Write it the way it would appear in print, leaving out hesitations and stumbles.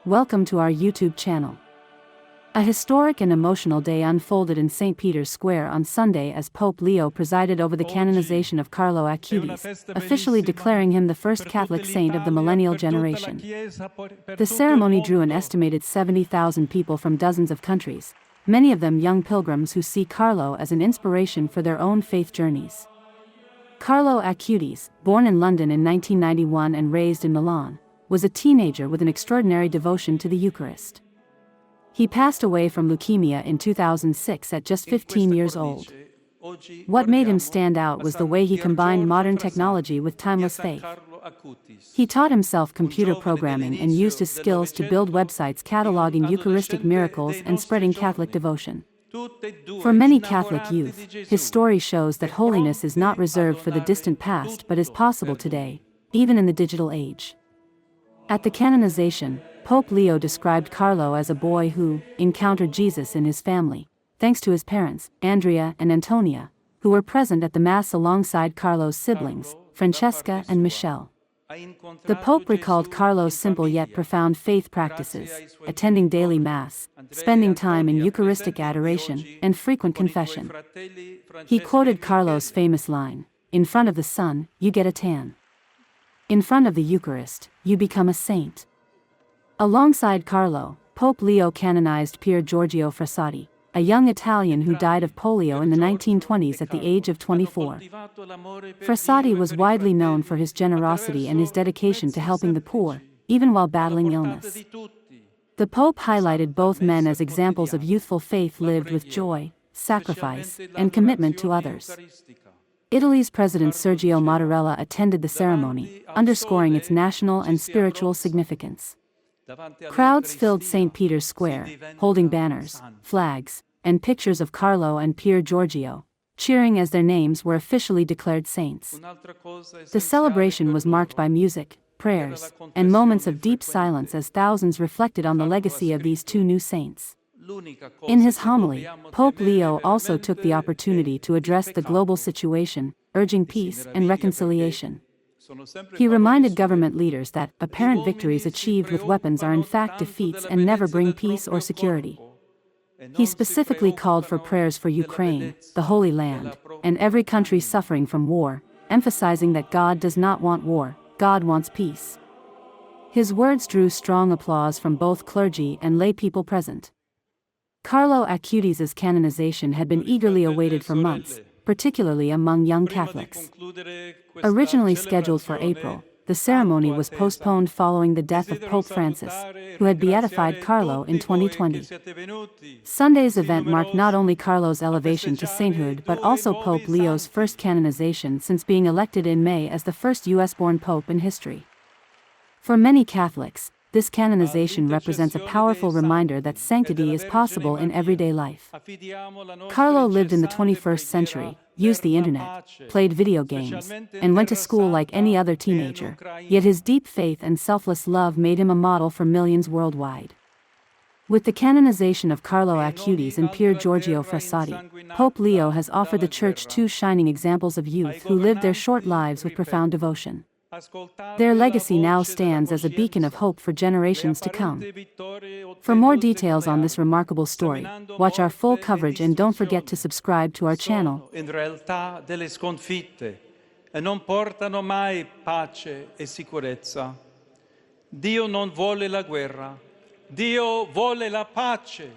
Welcome to our YouTube channel. A historic and emotional day unfolded in St. Peter's Square on Sunday as Pope Leo presided over the canonization of Carlo Acutis, officially declaring him the first Catholic saint of the Millennial generation. The ceremony drew an estimated 70,000 people from dozens of countries, many of them young pilgrims who see Carlo as an inspiration for their own faith journeys. Carlo Acutis, born in London in 1991 and raised in Milan, was a teenager with an extraordinary devotion to the Eucharist. He passed away from leukemia in 2006 at just 15 years old. What made him stand out was the way he combined modern technology with timeless faith. He taught himself computer programming and used his skills to build websites cataloging Eucharistic miracles and spreading Catholic devotion. For many Catholic youth, his story shows that holiness is not reserved for the distant past but is possible today, even in the digital age. At the canonization, Pope Leo described Carlo as a boy who encountered Jesus in his family, thanks to his parents, Andrea and Antonia, who were present at the Mass alongside Carlo's siblings, Francesca and Michelle. The Pope recalled Carlo's simple yet profound faith practices, attending daily Mass, spending time in Eucharistic adoration, and frequent confession. He quoted Carlo's famous line, "In front of the sun, you get a tan. In front of the Eucharist, you become a saint." Alongside Carlo, Pope Leo canonized Pier Giorgio Frassati, a young Italian who died of polio in the 1920s at the age of 24. Frassati was widely known for his generosity and his dedication to helping the poor, even while battling illness. The Pope highlighted both men as examples of youthful faith lived with joy, sacrifice, and commitment to others. Italy's President Sergio Mattarella attended the ceremony, underscoring its national and spiritual significance. Crowds filled St. Peter's Square, holding banners, flags, and pictures of Carlo and Pier Giorgio, cheering as their names were officially declared saints. The celebration was marked by music, prayers, and moments of deep silence as thousands reflected on the legacy of these two new saints. In his homily, Pope Leo also took the opportunity to address the global situation, urging peace and reconciliation. He reminded government leaders that apparent victories achieved with weapons are in fact defeats and never bring peace or security. He specifically called for prayers for Ukraine, the Holy Land, and every country suffering from war, emphasizing that God does not want war, God wants peace. His words drew strong applause from both clergy and lay people present. Carlo Acutis' canonization had been eagerly awaited for months, particularly among young Catholics. Originally scheduled for April, the ceremony was postponed following the death of Pope Francis, who had beatified Carlo in 2020. Sunday's event marked not only Carlo's elevation to sainthood but also Pope Leo's first canonization since being elected in May as the first US-born pope in history. For many Catholics, this canonization represents a powerful reminder that sanctity is possible in everyday life. Carlo lived in the 21st century, used the internet, played video games, and went to school like any other teenager, yet his deep faith and selfless love made him a model for millions worldwide. With the canonization of Carlo Acutis and Pier Giorgio Frassati, Pope Leo has offered the Church two shining examples of youth who lived their short lives with profound devotion. Their legacy now stands as a beacon of hope for generations to come. For more details on this remarkable story, watch our full coverage and don't forget to subscribe to our channel. In realtà delle sconfitte e non portano mai pace e sicurezza. Dio non vuole la guerra, Dio vuole la pace.